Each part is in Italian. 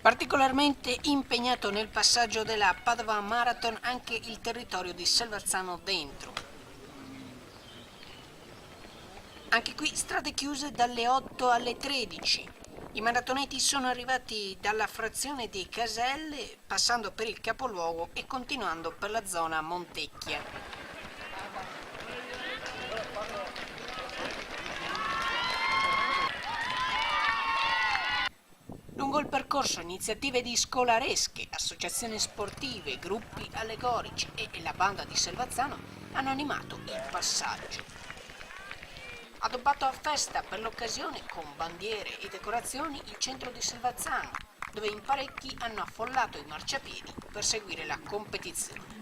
Particolarmente impegnato nel passaggio della Padova Marathon anche il territorio di Selvazzano Dentro. Anche qui strade chiuse dalle 8 alle 13. I maratoneti sono arrivati dalla frazione di Caselle, passando per il capoluogo e continuando per la zona Montecchia. Lungo il percorso iniziative di scolaresche, associazioni sportive, gruppi allegorici e la banda di Selvazzano hanno animato il passaggio. Addobbato a festa per l'occasione con bandiere e decorazioni il centro di Selvazzano, dove in parecchi hanno affollato i marciapiedi per seguire la competizione.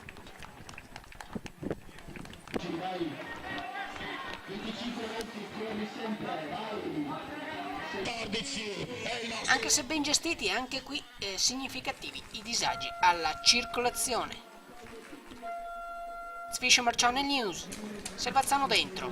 Anche se ben gestiti, anche qui significativi i disagi alla circolazione. Sfiscio Marcione News, Selvazzano Dentro.